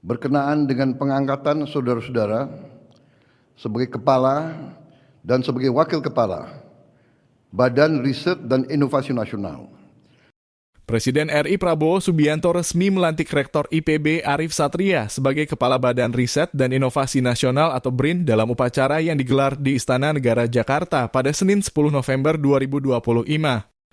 berkenaan dengan pengangkatan saudara-saudara sebagai kepala dan sebagai wakil kepala Badan Riset dan Inovasi Nasional. Presiden RI Prabowo Subianto resmi melantik Rektor IPB Arif Satria sebagai Kepala Badan Riset dan Inovasi Nasional atau BRIN dalam upacara yang digelar di Istana Negara Jakarta pada Senin 10 November 2025.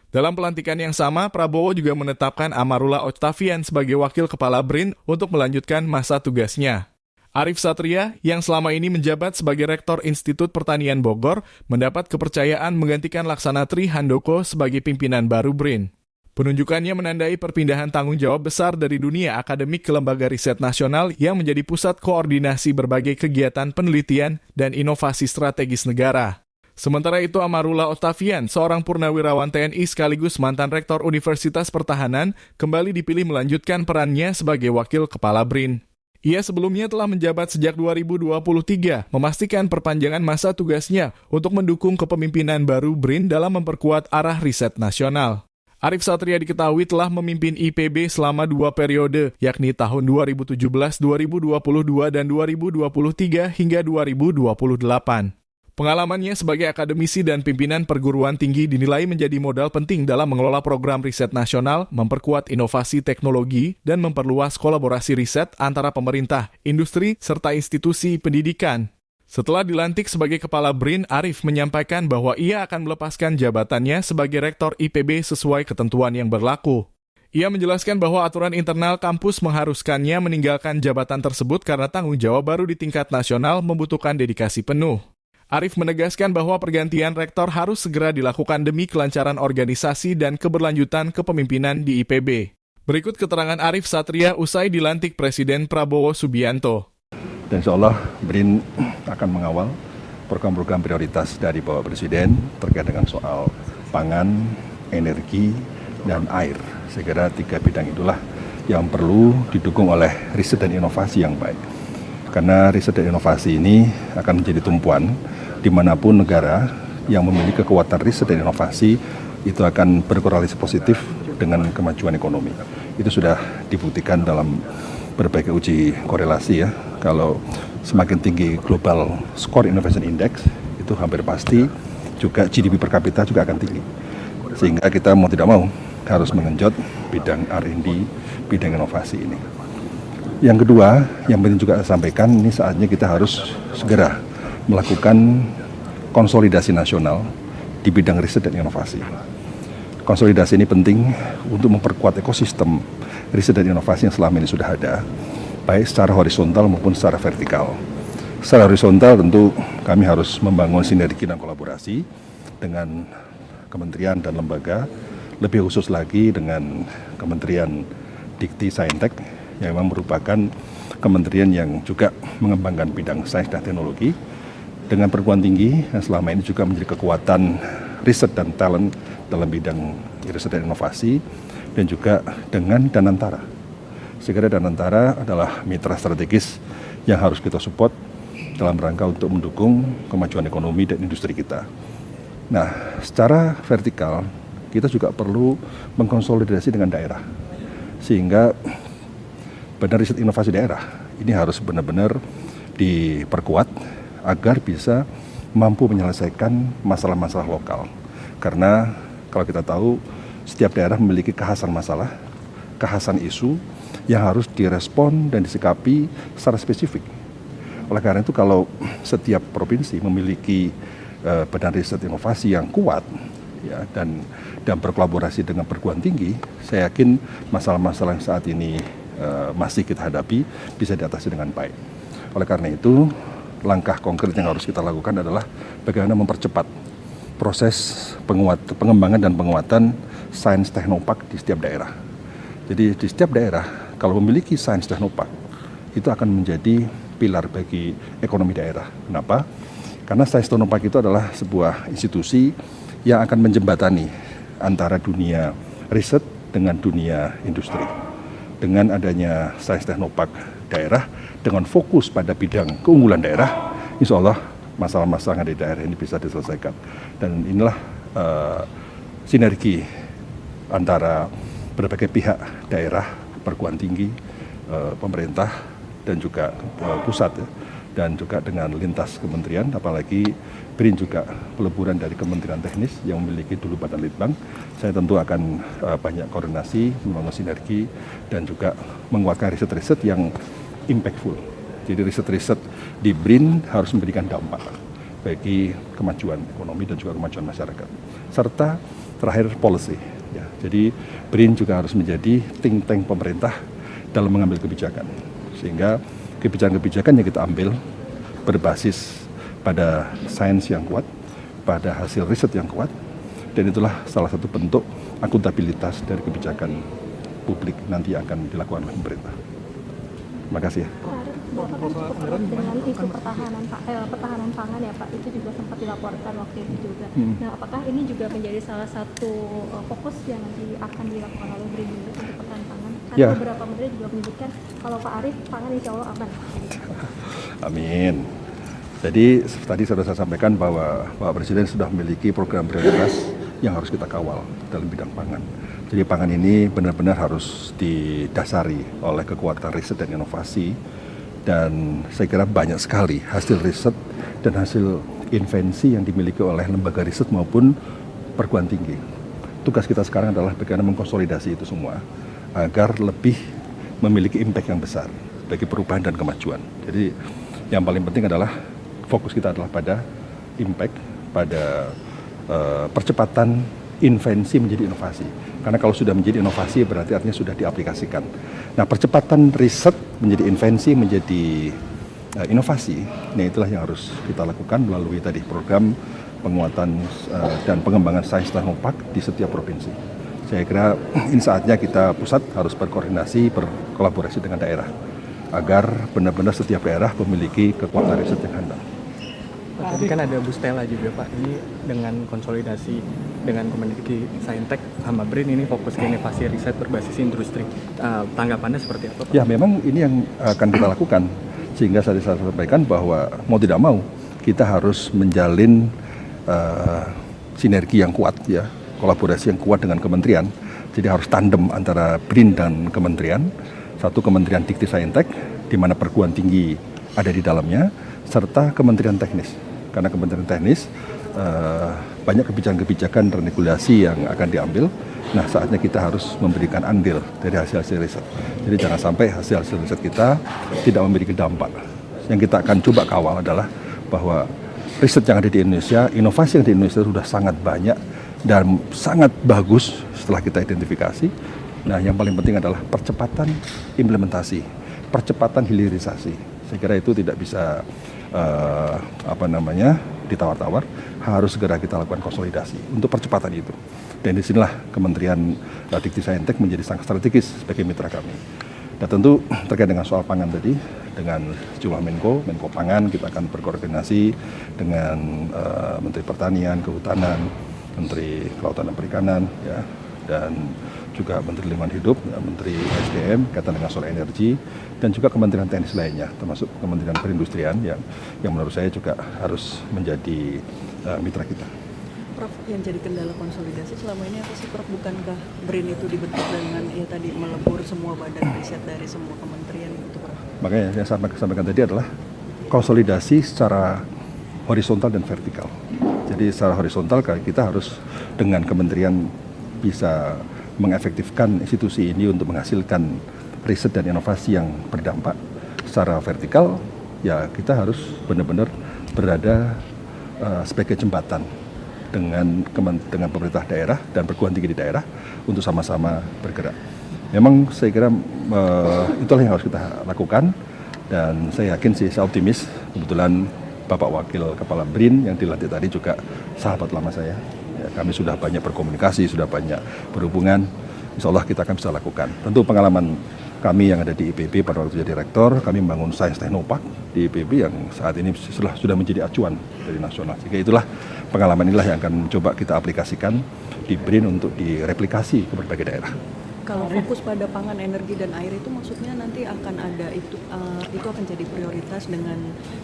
Dalam pelantikan yang sama, Prabowo juga menetapkan Amarullah Octavian sebagai Wakil Kepala BRIN untuk melanjutkan masa tugasnya. Arif Satria, yang selama ini menjabat sebagai Rektor Institut Pertanian Bogor, mendapat kepercayaan menggantikan Laksana Tri Handoko sebagai pimpinan baru BRIN. Penunjukannya menandai perpindahan tanggung jawab besar dari dunia akademik ke lembaga riset nasional yang menjadi pusat koordinasi berbagai kegiatan penelitian dan inovasi strategis negara. Sementara itu, Amarullah Octavian, seorang purnawirawan TNI sekaligus mantan Rektor Universitas Pertahanan, kembali dipilih melanjutkan perannya sebagai Wakil Kepala BRIN. Ia sebelumnya telah menjabat sejak 2023, memastikan perpanjangan masa tugasnya untuk mendukung kepemimpinan baru BRIN dalam memperkuat arah riset nasional. Arif Satria diketahui telah memimpin IPB selama 2 periode, yakni tahun 2017, 2022, dan 2023 hingga 2028. Pengalamannya sebagai akademisi dan pimpinan perguruan tinggi dinilai menjadi modal penting dalam mengelola program riset nasional, memperkuat inovasi teknologi, dan memperluas kolaborasi riset antara pemerintah, industri, serta institusi pendidikan. Setelah dilantik sebagai Kepala BRIN, Arif menyampaikan bahwa ia akan melepaskan jabatannya sebagai Rektor IPB sesuai ketentuan yang berlaku. Ia menjelaskan bahwa aturan internal kampus mengharuskannya meninggalkan jabatan tersebut karena tanggung jawab baru di tingkat nasional membutuhkan dedikasi penuh. Arif menegaskan bahwa pergantian rektor harus segera dilakukan demi kelancaran organisasi dan keberlanjutan kepemimpinan di IPB. Berikut keterangan Arif Satria usai dilantik Presiden Prabowo Subianto. Dan insya Allah BRIN akan mengawal program-program prioritas dari Bapak Presiden terkait dengan soal pangan, energi, dan air. Saya kira 3 bidang itulah yang perlu didukung oleh riset dan inovasi yang baik. Karena riset dan inovasi ini akan menjadi tumpuan dimanapun negara yang memiliki kekuatan riset dan inovasi itu akan berkorelasi positif dengan kemajuan ekonomi. Itu sudah dibuktikan dalam berbagai uji korelasi ya. Kalau semakin tinggi global score innovation index itu hampir pasti juga GDP per kapita juga akan tinggi. Sehingga kita mau tidak mau harus mengenjot bidang R&D, bidang inovasi ini. Yang kedua, yang penting juga saya sampaikan, ini saatnya kita harus segera melakukan konsolidasi nasional di bidang riset dan inovasi. Konsolidasi ini penting untuk memperkuat ekosistem riset dan inovasi yang selama ini sudah ada, baik secara horizontal maupun secara vertikal. Secara horizontal tentu kami harus membangun sinergi dan kolaborasi dengan kementerian dan lembaga, lebih khusus lagi dengan Kementerian Dikti Saintek yang memang merupakan kementerian yang juga mengembangkan bidang sains dan teknologi, dengan perguruan tinggi yang selama ini juga menjadi kekuatan riset dan talent dalam bidang riset dan inovasi, dan juga dengan Danantara. Segera Danantara adalah mitra strategis yang harus kita support dalam rangka untuk mendukung kemajuan ekonomi dan industri kita. Nah, secara vertikal kita juga perlu mengkonsolidasi dengan daerah, sehingga Badan Riset Inovasi Daerah ini harus benar-benar diperkuat agar bisa mampu menyelesaikan masalah-masalah lokal. Karena kalau kita tahu setiap daerah memiliki kekhasan masalah, kekhasan isu yang harus direspon dan disikapi secara spesifik. Oleh karena itu kalau setiap provinsi memiliki badan riset inovasi yang kuat ya, dan berkolaborasi dengan perguruan tinggi, saya yakin masalah-masalah yang saat ini masih kita hadapi bisa diatasi dengan baik. Oleh karena itu, langkah konkret yang harus kita lakukan adalah bagaimana mempercepat proses pengembangan dan penguatan sains teknopark di setiap daerah. Jadi di setiap daerah kalau memiliki sains teknopark itu akan menjadi pilar bagi ekonomi daerah. Kenapa? Karena sains teknopark itu adalah sebuah institusi yang akan menjembatani antara dunia riset dengan dunia industri. Dengan adanya sains teknopark daerah, dengan fokus pada bidang keunggulan daerah, insya Allah masalah-masalah yang ada di daerah ini bisa diselesaikan. Dan inilah sinergi antara berbagai pihak daerah, perguruan tinggi, pemerintah, dan juga pusat ya, dan juga dengan lintas kementerian, apalagi BRIN juga peleburan dari Kementerian Teknis yang memiliki dulu Badan Litbang. Saya tentu akan banyak koordinasi, membangun sinergi, dan juga menguatkan riset-riset yang impactful. Jadi riset-riset di BRIN harus memberikan dampak bagi kemajuan ekonomi dan juga kemajuan masyarakat. Serta terakhir policy. Ya, jadi BRIN juga harus menjadi think tank pemerintah dalam mengambil kebijakan. Sehingga kebijakan-kebijakan yang kita ambil berbasis pada sains yang kuat, pada hasil riset yang kuat, dan itulah salah satu bentuk akuntabilitas dari kebijakan publik nanti akan dilakukan oleh pemerintah. Terima kasih ya. Bapak kan cukup erat dengan isu pertahanan pangan ya Pak, itu juga sempat dilaporkan waktu itu juga. Nah, apakah ini juga menjadi salah satu fokus yang nanti akan dilakukan oleh BRIN untuk pertahanan pangan? Karena Ya. beberapa menteri juga menyebutkan kalau Pak Arief pangan insya Allah aman. Amin. Jadi tadi sudah saya sampaikan bahwa Pak Presiden sudah memiliki program prioritas yang harus kita kawal dalam bidang pangan. Jadi pangan ini benar-benar harus didasari oleh kekuatan riset dan inovasi. Dan saya kira banyak sekali hasil riset dan hasil invensi yang dimiliki oleh lembaga riset maupun perguruan tinggi. Tugas kita sekarang adalah bagaimana mengkonsolidasi itu semua agar lebih memiliki impact yang besar bagi perubahan dan kemajuan. Jadi yang paling penting adalah fokus kita adalah pada impact, pada percepatan invensi menjadi inovasi. Karena kalau sudah menjadi inovasi berarti artinya sudah diaplikasikan. Nah, percepatan riset menjadi invensi, menjadi inovasi, nah itulah yang harus kita lakukan melalui tadi program penguatan dan pengembangan sains teknopark di setiap provinsi. Saya kira ini saatnya kita pusat harus berkoordinasi, berkolaborasi dengan daerah agar benar-benar setiap daerah memiliki kekuatan riset yang handal. Pak, tadi kan ada Bu Stella juga Pak, ini dengan konsolidasi dengan Kemendikti Saintek sama BRIN ini fokus ke inovasi riset berbasis industri. Tanggapannya seperti apa Pak? Ya memang ini yang akan kita lakukan, sehingga saya sampaikan bahwa mau tidak mau kita harus menjalin sinergi yang kuat ya, kolaborasi yang kuat dengan kementerian. Jadi harus tandem antara BRIN dan kementerian, satu Kementerian Dikti Saintek di mana perguruan tinggi ada di dalamnya, serta Kementerian Teknis. Karena Kementerian Teknis banyak kebijakan-kebijakan dan regulasi yang akan diambil. Nah, saatnya kita harus memberikan andil dari hasil-hasil riset. Jadi jangan sampai hasil-hasil riset kita tidak memiliki dampak. Yang kita akan coba kawal adalah bahwa riset yang ada di Indonesia, inovasi yang ada di Indonesia sudah sangat banyak dan sangat bagus setelah kita identifikasi. Nah, yang paling penting adalah percepatan implementasi, percepatan hilirisasi. Saya kira itu tidak bisa ditawar-tawar, harus segera kita lakukan konsolidasi untuk percepatan itu. Dan disinilah Kementerian Dikti Saintek menjadi sangat strategis sebagai mitra kami. Dan tentu terkait dengan soal pangan tadi, dengan sejumlah Menko Pangan, kita akan berkoordinasi dengan Menteri Pertanian, Kehutanan, Menteri Kelautan dan Perikanan, ya, dan juga Menteri Lingkungan Hidup, ya, Menteri SDM, kaitan dengan soal energi, dan juga Kementerian Teknis lainnya, termasuk Kementerian Perindustrian yang menurut saya juga harus menjadi mitra kita. Prof, yang jadi kendala konsolidasi selama ini apa sih Prof? Bukankah BRIN itu dibentuk dengan ya tadi melebur semua badan riset dari semua kementerian gitu Prof? Makanya yang saya sampaikan tadi adalah konsolidasi secara horizontal dan vertikal. Jadi secara horizontal kita harus dengan kementerian bisa mengefektifkan institusi ini untuk menghasilkan riset dan inovasi yang berdampak. Secara vertikal ya kita harus benar-benar berada sebagai jembatan dengan pemerintah daerah dan perguruan tinggi di daerah untuk sama-sama bergerak. Memang saya kira itulah yang harus kita lakukan, dan saya yakin sih, saya optimis. Kebetulan Bapak Wakil Kepala BRIN yang dilantik tadi juga sahabat lama saya. Ya, kami sudah banyak berkomunikasi, sudah banyak berhubungan. Insya Allah kita akan bisa lakukan. Tentu pengalaman kami yang ada di IPB pada waktu jadi rektor, kami membangun Sains Teknopark di IPB yang saat ini sudah menjadi acuan dari nasional. Sehingga itulah pengalaman inilah yang akan coba kita aplikasikan di BRIN untuk direplikasi ke berbagai daerah. Kalau fokus pada pangan, energi, dan air itu maksudnya nanti akan ada itu akan jadi prioritas dengan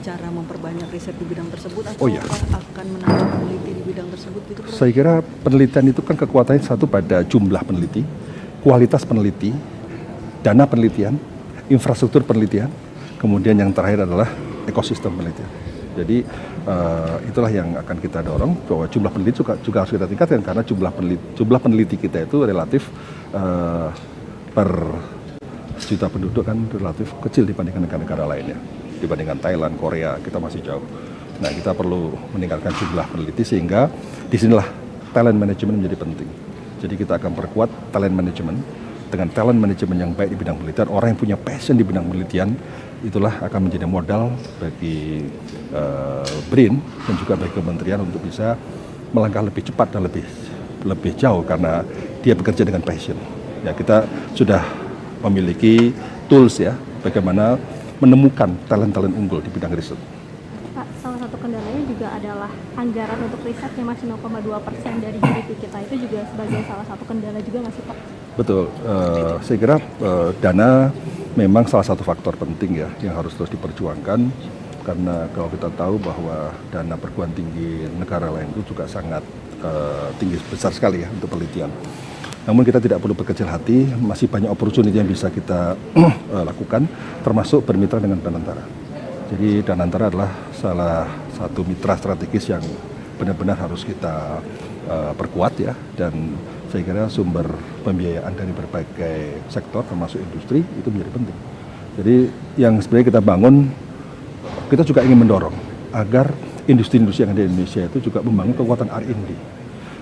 cara memperbanyak riset di bidang tersebut atau akan menambah peneliti di bidang tersebut gitu Prof? Saya kira penelitian itu kan kekuatannya satu pada jumlah peneliti, kualitas peneliti, dana penelitian, infrastruktur penelitian, Kemudian yang terakhir adalah ekosistem penelitian. Jadi itulah yang akan kita dorong, bahwa jumlah peneliti juga harus kita tingkatkan, karena jumlah peneliti kita itu relatif per juta penduduk kan relatif kecil dibandingkan negara-negara lainnya. Dibandingkan Thailand, Korea, kita masih jauh. Nah, kita perlu meningkatkan jumlah peneliti, sehingga disinilah talent management menjadi penting. Jadi kita akan perkuat talent management. Dengan talent management yang baik di bidang penelitian, orang yang punya passion di bidang penelitian, itulah akan menjadi modal bagi BRIN dan juga bagi kementerian untuk bisa melangkah lebih cepat dan lebih jauh, karena dia bekerja dengan passion. Ya, kita sudah memiliki tools ya, bagaimana menemukan talent-talent unggul di bidang riset. Pak, salah satu kendalanya juga adalah anggaran untuk riset yang masih 0,2% dari GDP kita, itu juga sebagai salah satu kendala juga nggak sih Pak? Betul, saya kira dana memang salah satu faktor penting ya yang harus terus diperjuangkan, karena kalau kita tahu bahwa dana perguruan tinggi negara lain itu juga sangat tinggi, besar sekali ya untuk penelitian. Namun kita tidak perlu berkecil hati, masih banyak opportunity yang bisa kita lakukan, termasuk bermitra dengan Danantara. Jadi Danantara adalah salah satu mitra strategis yang benar-benar harus kita perkuat ya, dan saya kira sumber pembiayaan dari berbagai sektor termasuk industri itu menjadi penting. Jadi yang sebenarnya kita bangun, kita juga ingin mendorong agar industri-industri yang ada di Indonesia itu juga membangun kekuatan R&D.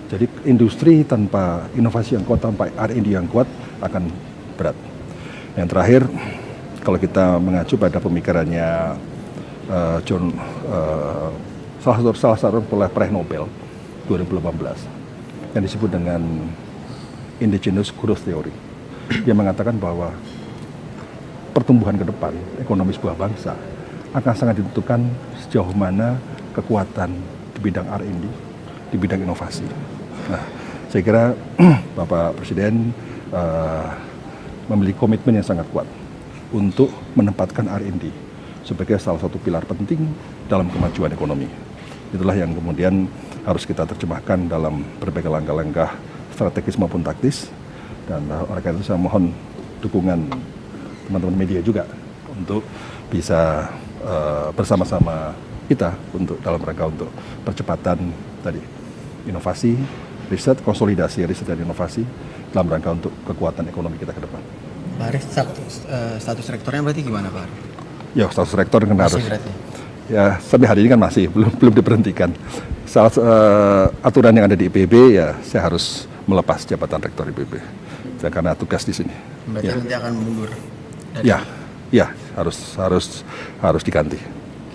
Jadi industri tanpa inovasi yang kuat, tanpa R&D yang kuat akan berat. Yang terakhir, kalau kita mengacu pada pemikirannya salah satu peraih Nobel 2018 yang disebut dengan Indigenous Growth Theory. Dia mengatakan bahwa pertumbuhan ke depan ekonomi sebuah bangsa akan sangat ditentukan sejauh mana kekuatan di bidang R&D, di bidang inovasi. Nah, saya kira Bapak Presiden memiliki komitmen yang sangat kuat untuk menempatkan R&D sebagai salah satu pilar penting dalam kemajuan ekonomi. Itulah yang kemudian harus kita terjemahkan dalam berbagai langkah-langkah strategis maupun taktis, dan oleh karena itu saya mohon dukungan teman-teman media juga untuk bisa bersama-sama kita untuk dalam rangka untuk percepatan tadi inovasi, riset, konsolidasi riset dan inovasi dalam rangka untuk kekuatan ekonomi kita ke depan. Pak Arief, status rektornya berarti gimana Pak Arief? Ya, status rektor kan harus. Berarti. Ya, sampai hari ini kan masih belum diberhentikan. Aturan yang ada di IPB ya saya harus melepas jabatan rektor IPB karena tugas di sini. Berarti nanti akan mundur. Ya, harus diganti.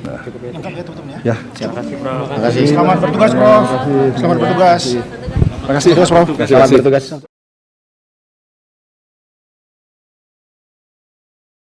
Nah. Ya. Terima kasih. Selamat bertugas, Prof. Selamat bertugas. Terima kasih, Prof. Selamat bertugas.